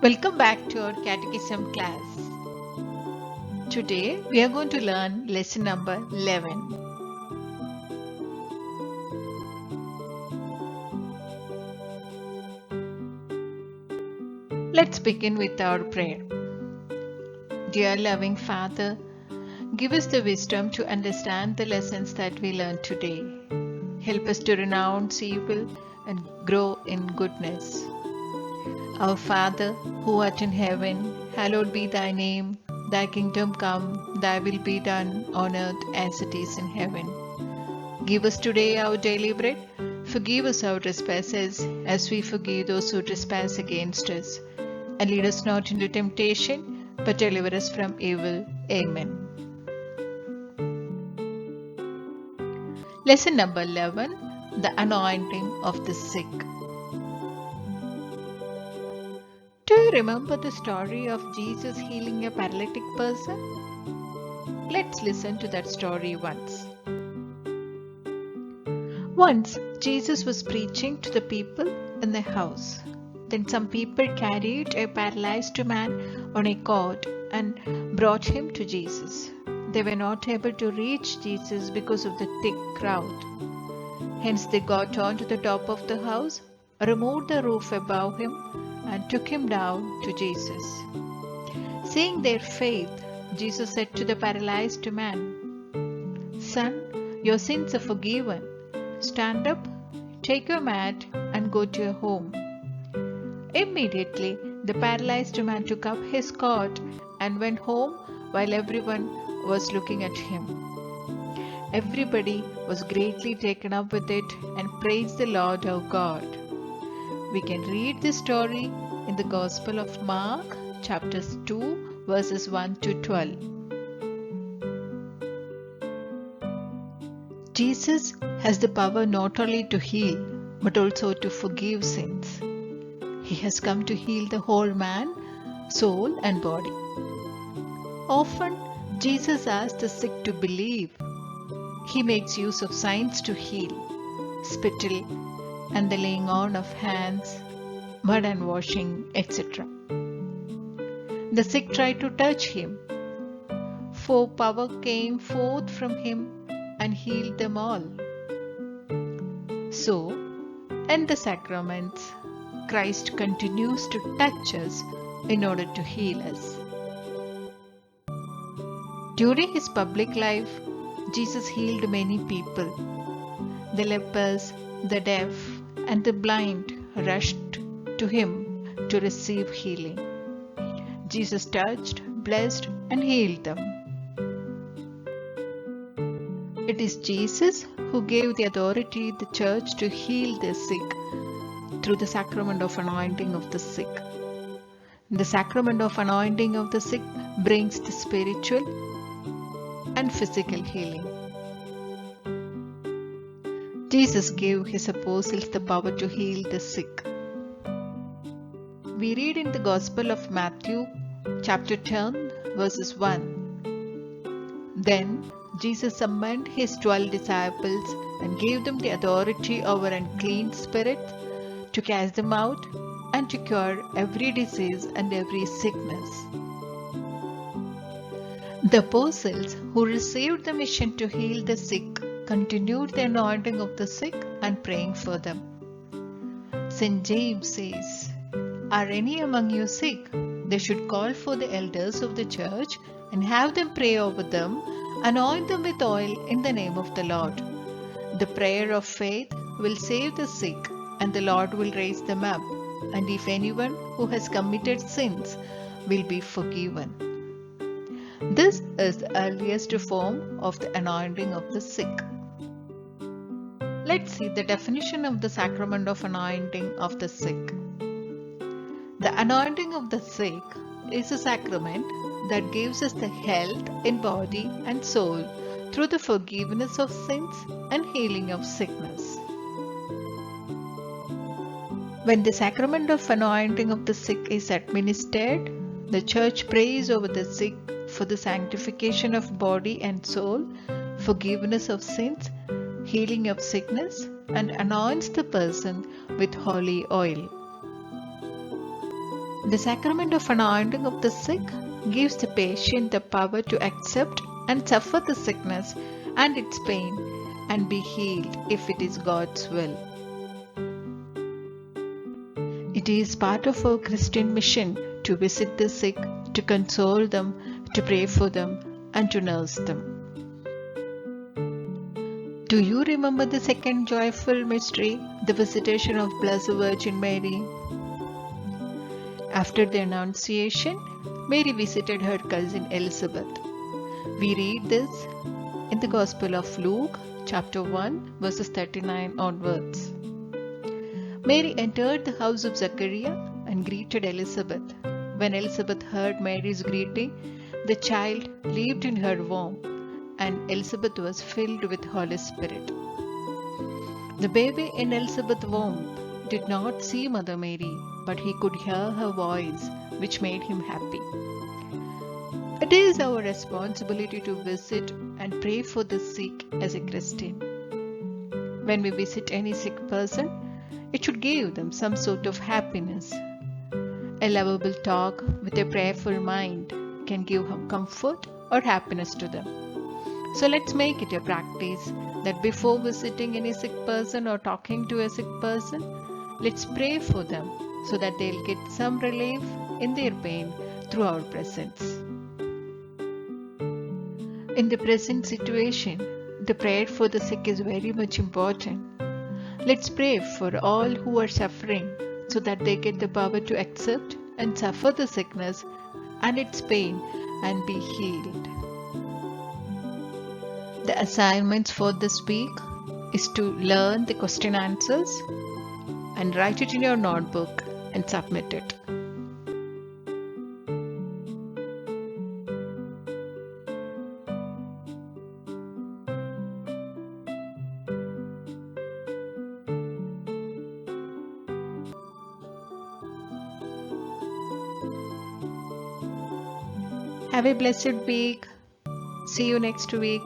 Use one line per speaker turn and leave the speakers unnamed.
Welcome back to our Catechism class. Today we are going to learn lesson number 11. Let's begin with our prayer. Dear loving Father, give us the wisdom to understand the lessons that we learned today. Help us to renounce evil and grow in goodness. Our Father, who art in heaven, hallowed be thy name. Thy kingdom come, thy will be done on earth as it is in heaven. Give us today our daily bread. Forgive us our trespasses, as we forgive those who trespass against us. And lead us not into temptation, but deliver us from evil. Amen. Lesson number 11. The Anointing of the Sick. Do you remember the story of Jesus healing a paralytic person? Let's listen to that story once. Once, Jesus was preaching to the people in the house. Then some people carried a paralyzed man on a cot and brought him to Jesus. They were not able to reach Jesus because of the thick crowd. Hence they got on to the top of the house, removed the roof above him, and took him down to Jesus. Seeing their faith, Jesus said to the paralyzed man, "Son, your sins are forgiven. Stand up, take your mat, and go to your home." Immediately, the paralyzed man took up his cot and went home while everyone was looking at him. Everybody was greatly taken up with it and praised the Lord our God. We can read this story in the Gospel of Mark, chapters 2, verses 1 to 12. Jesus has the power not only to heal, but also to forgive sins. He has come to heal the whole man, soul, and body. Often, Jesus asks the sick to believe. He makes use of signs to heal, spittle, and the laying on of hands, mud and washing, etc. The sick try to touch him, for power came forth from him and healed them all. So, in the sacraments, Christ continues to touch us in order to heal us. During his public life, Jesus healed many people. The lepers, the deaf, and the blind rushed to him to receive healing. Jesus touched, blessed, and healed them. It is Jesus who gave the authority the church to heal the sick through the sacrament of anointing of the sick. The sacrament of anointing of the sick brings the spiritual and physical healing. Jesus gave his apostles the power to heal the sick. We read in the Gospel of Matthew, chapter 10, verses 1. Then Jesus summoned his 12 disciples and gave them the authority over unclean spirits to cast them out and to cure every disease and every sickness. The apostles who received the mission to heal the sick continued the anointing of the sick and praying for them. St. James says, "Are any among you sick? They should call for the elders of the church and have them pray over them, anoint them with oil in the name of the Lord. The prayer of faith will save the sick, and the Lord will raise them up. And if anyone who has committed sins will be forgiven." This is the earliest form of the anointing of the sick. Let's see the definition of the sacrament of anointing of the sick. The anointing of the sick is a sacrament that gives us the health in body and soul through the forgiveness of sins and healing of sickness. When the sacrament of anointing of the sick is administered, the Church prays over the sick for the sanctification of body and soul, forgiveness of sins, healing of sickness, and anoints the person with holy oil. The sacrament of anointing of the sick gives the patient the power to accept and suffer the sickness and its pain and be healed if it is God's will. It is part of our Christian mission to visit the sick, to console them, to pray for them, and to nurse them. Do you remember the second joyful mystery, the visitation of Blessed Virgin Mary? After the Annunciation, Mary visited her cousin Elizabeth. We read this in the Gospel of Luke, chapter 1, verses 39 onwards. Mary entered the house of Zechariah and greeted Elizabeth. When Elizabeth heard Mary's greeting, the child leaped in her womb, and Elizabeth was filled with Holy Spirit. The baby in Elizabeth's womb did not see Mother Mary, but he could hear her voice, which made him happy. It is our responsibility to visit and pray for the sick as a Christian. When we visit any sick person, it should give them some sort of happiness. A lovable talk with a prayerful mind can give comfort or happiness to them. So let's make it a practice that before visiting any sick person or talking to a sick person, let's pray for them so that they'll get some relief in their pain through our presence. In the present situation, the prayer for the sick is very much important. Let's pray for all who are suffering so that they get the power to accept and suffer the sickness and its pain and be healed. The assignments for this week is to learn the question answers and write it in your notebook and submit it. Have a blessed week. See you next week.